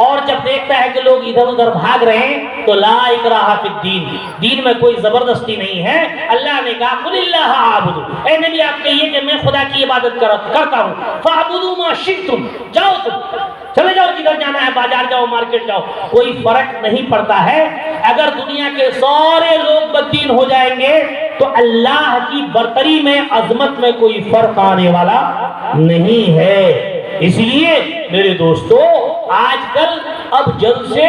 اور جب دیکھتا ہے کہ لوگ ادھر ادھر بھاگ رہے ہیں تو لا اکراہ فی الدین، دین میں کوئی زبردستی نہیں ہے۔ اللہ نے کہا قل اللہ اعبد، اے نبی آپ کہیے کہ میں خدا کی عبادت کرتا ہوں، فاعبدوا ما شئتم، جاؤ تم چلے جاؤ، جدھر جانا ہے، بازار جاؤ، مارکیٹ جاؤ، کوئی فرق نہیں پڑتا ہے۔ اگر دنیا کے سارے لوگ بددین ہو جائیں گے تو اللہ کی برتری میں، عظمت میں کوئی فرق آنے والا نہیں ہے۔ اس لیے میرے دوستو، آج کل اب جلسے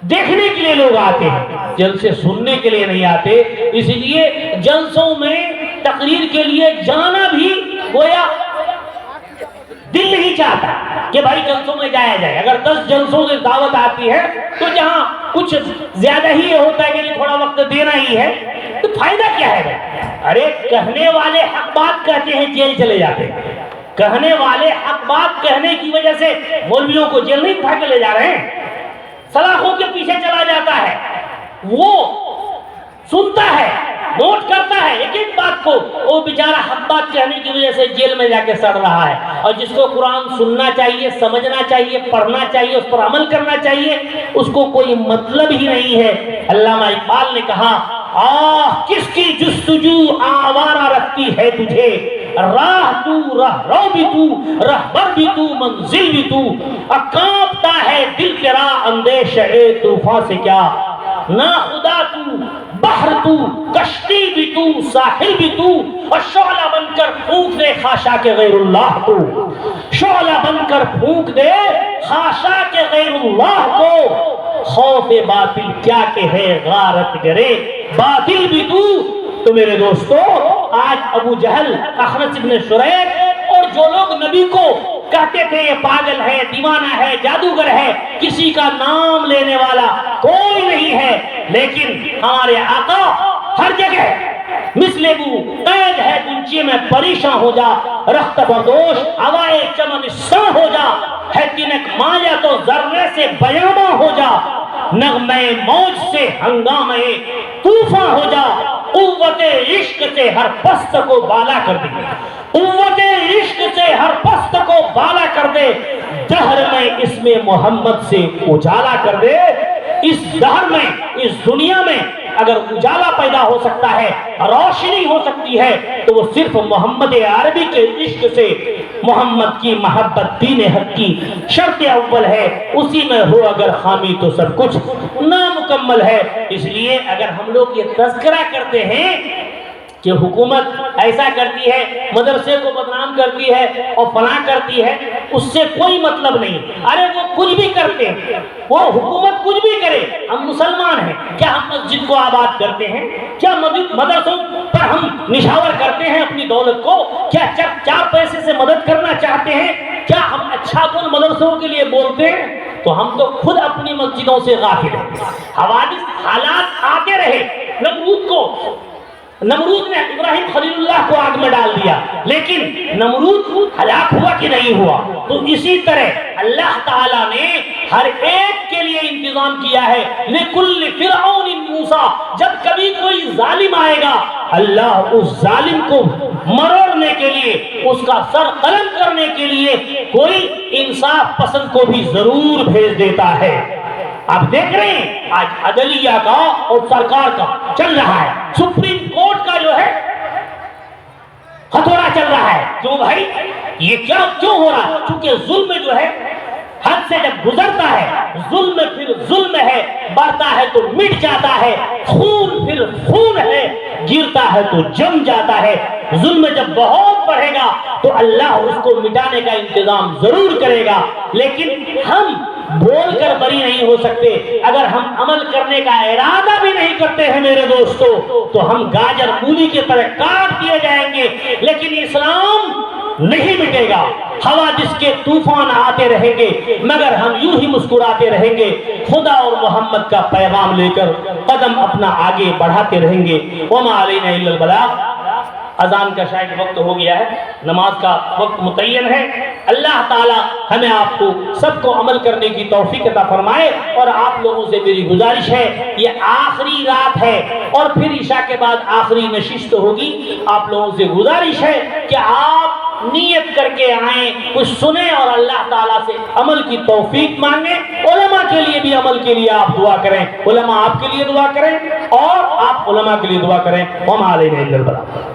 دیکھنے کے لیے لوگ آتے ہیں، جلسے سننے کے لیے نہیں آتے، اس لیے جلسوں میں تقریر کے لیے جانا بھی گویا دل نہیں چاہتا کہ بھائی جلسوں میں جایا جائے۔ اگر 10 جلسوں سے دعوت آتی ہے تو جہاں کچھ زیادہ ہی ہوتا ہے کہ تھوڑا وقت دینا ہی ہے، تو فائدہ کیا ہے بھائی؟ ارے کہنے والے حق بات کہتے ہیں جیل چلے جاتے ہیں، کہنے والے حق بات کہنے کی وجہ سے مولویوں کو جیل نہیں اٹھا کے لے جا رہے ہیں، سلاخوں کے پیچھے چلا جاتا ہے، وہ سنتا ہے، نوٹ کرتا ہے ایک ایک بات کو، وہ بیچارہ حق بات کہنے کی وجہ سے جیل میں جا کے سڑ رہا ہے۔ اور جس کو قرآن سننا چاہیے، سمجھنا چاہیے، پڑھنا چاہیے، اس پر عمل کرنا چاہیے، اس کو کوئی مطلب ہی نہیں ہے۔ علامہ اقبال نے کہا، آہ کس کی جستجو آوارہ رکھتی ہے تجھے، راہ تو راہ رو بھی تو، رہبر بھی تو، منزل بھی تو، کانپتا ہے دل تیرا اندیشہ طوفان سے کیا، نہ خدا تو، بحر تو، کشتی بھی تو، ساحل بھی تو، اور شعلہ بن کر پھونک دے خاشاک غیر اللہ کو، شعلہ بن کر پھونک دے خاشاک غیر اللہ کو، خوف باطل کیا کہ ہے غارت گرے، باطل بھی تو، تو میرے دوستو آج ابو جہل، اخنس ابن شریح اور جو لوگ نبی کو کہتے تھے یہ پاگل ہے، دیوانہ ہے، جادوگر ہے، کسی کا نام لینے والا کوئی نہیں ہے، لیکن ہمارے آقا ہر جگہ مثل ابو قید ہے گنچی میں پریشان ہو جا، رخت بردوش ہوائے چمن سا ہو جا، ہے تنک مایا تو ذرے سے بیاباں ہو جا، نغمے موج سے ہنگامے طوفان ہو جا، قوت عشق سے ہر پست کو بالا کر دے، قوت عشق سے ہر پست کو بالا کر دے، دہر میں اسم محمد سے اجالا کر دے۔ اس دہر میں، اس دنیا میں اگر اجالا پیدا ہو سکتا ہے، روشنی ہو سکتی ہے، تو وہ صرف محمد عربی کے عشق سے۔ محمد کی محبت دین حق کی شرط اول ہے، اسی میں ہو اگر خامی تو سب کچھ نامکمل ہے۔ اس لیے اگر ہم لوگ یہ تذکرہ کرتے ہیں کہ حکومت ایسا کرتی ہے، مدرسے کو بدنام کرتی ہے اور فلاں کرتی ہے، اس سے کوئی مطلب نہیں۔ ارے وہ کچھ بھی کرتے ہیں، وہ حکومت کچھ بھی کرے، ہم مسلمان ہیں، کیا ہم مسجد کو آباد کرتے ہیں؟ کیا مدرسوں پر ہم نشاور کرتے ہیں اپنی دولت کو؟ کیا چار پیسے سے مدد کرنا چاہتے ہیں؟ کیا ہم اچھا کون مدرسوں کے لیے بولتے ہیں؟ تو ہم تو خود اپنی مسجدوں سے غافل ہیں۔ حوادث، حالات آتے رہے۔ نمرود نے ابراہیم خلیل اللہ کو آگ میں ڈال دیا، لیکن نمرود ہلاک ہوا کہ نہیں ہوا؟ تو اسی طرح اللہ تعالیٰ نے ہر ایک کے لیے انتظام کیا ہے۔ لِكُلِّ فِرْعَوْنٍ مُوسَىٰ، جب کبھی کوئی ظالم آئے گا، اللہ اس ظالم کو مروڑنے کے لیے، اس کا سر قلم کرنے کے لیے کوئی انصاف پسند کو بھی ضرور بھیج دیتا ہے۔ آپ دیکھ رہے ہیں آج عدلیہ کا اور سرکار کا چل رہا ہے، سپریم کورٹ کا جو ہے ہتھوڑا چل رہا ہے۔ کیوں بھائی؟ یہ کیوں ہو رہا ہے؟ چونکہ ظلم جو ہے حد سے جب گزرتا ہے، ظلم پھر ظلم ہے، بڑھتا ہے تو مٹ جاتا ہے، خون پھر خون ہے، گرتا ہے تو جم جاتا ہے۔ ظلم جب بہت بڑھے گا تو اللہ اس کو مٹانے کا انتظام ضرور کرے گا، لیکن ہم بول کر بری نہیں ہو سکتے۔ اگر ہم عمل کرنے کا ارادہ بھی نہیں کرتے ہیں میرے دوستو، تو ہم گاجر مولی کی طرح کاٹ دیے جائیں گے، لیکن اسلام نہیں مٹے گا۔ حوادث کے طوفان آتے رہیں گے، مگر ہم یوں ہی مسکراتے رہیں گے، خدا اور محمد کا پیغام لے کر قدم اپنا آگے بڑھاتے رہیں گے۔ وما علینا الا البلاغ۔ اذان کا شاید وقت ہو گیا ہے، نماز کا وقت متعین ہے۔ اللہ تعالی ہمیں آپ کو سب کو عمل کرنے کی توفیق عطا فرمائے، اور آپ لوگوں سے میری گزارش ہے، یہ آخری رات ہے اور پھر عشاء کے بعد آخری نشست ہوگی۔ آپ لوگوں سے گزارش ہے کہ آپ نیت کر کے آئیں، کچھ سنیں اور اللہ تعالیٰ سے عمل کی توفیق مانگیں۔ علماء کے لیے بھی عمل کے لیے آپ دعا کریں، علماء آپ کے لیے دعا کریں اور آپ علماء کے لیے دعا کریں۔ وما علینا الا البلاغ۔